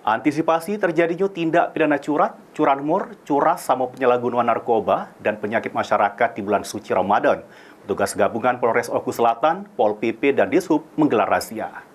Antisipasi terjadinya tindak pidana curanmor, curas sama penyalahgunaan narkoba dan penyakit masyarakat di bulan suci Ramadan. Petugas gabungan Polres Oku Selatan, Pol PP, dan Dishub menggelar razia.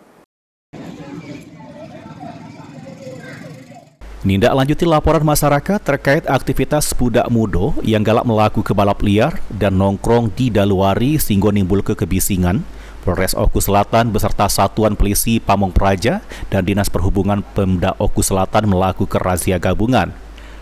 Nindaklanjuti laporan masyarakat terkait aktivitas budak muda yang galak melaku ke balap liar dan nongkrong di daluari sehingga nimbul kebisingan. Polres Oku Selatan beserta Satuan Polisi Pamong Praja dan Dinas Perhubungan Pemda Oku Selatan melakukan razia gabungan.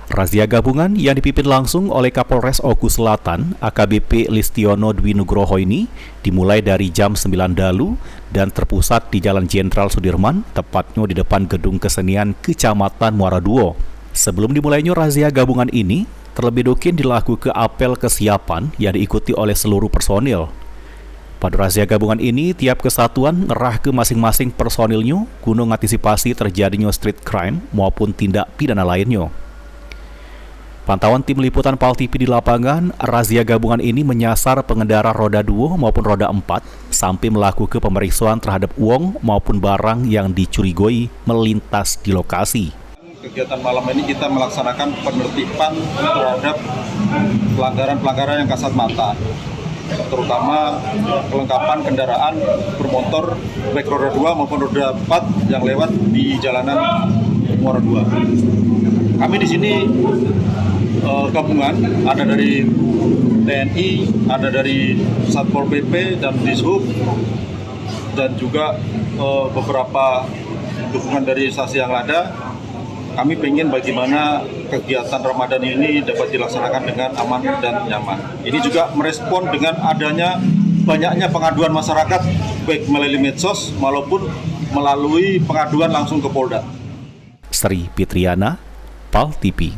Razia gabungan yang dipimpin langsung oleh Kapolres Oku Selatan, AKBP Listiono Dwi Nugroho ini dimulai dari jam 9 dalu dan terpusat di Jalan Jenderal Sudirman, tepatnya di depan Gedung Kesenian Kecamatan Muara Duo. Sebelum dimulainya razia gabungan ini, terlebih dahulu dilakukan apel kesiapan yang diikuti oleh seluruh personil. Pada razia gabungan ini, tiap kesatuan ngerah ke masing-masing personilnya guna mengantisipasi terjadinya street crime maupun tindak pidana lainnya. Pantauan tim liputan PAL TV di lapangan, razia gabungan ini menyasar pengendara roda 2 maupun roda 4 sampai melakukan pemeriksaan terhadap uang maupun barang yang dicurigai melintas di lokasi. Kegiatan malam ini kita melaksanakan penertiban terhadap pelanggaran-pelanggaran yang kasat mata, terutama kelengkapan kendaraan bermotor baik roda 2 maupun roda 4 yang lewat di jalanan Muara 2. Kami di sini gabungan, ada dari TNI, ada dari Satpol PP dan Dishub, dan juga beberapa dukungan dari instansi yang ada. Kami ingin bagaimana kegiatan Ramadan ini dapat dilaksanakan dengan aman dan nyaman. Ini juga merespon dengan adanya banyaknya pengaduan masyarakat, baik melalui medsos maupun melalui pengaduan langsung ke Polda. Sri Fitriana, PAL TV.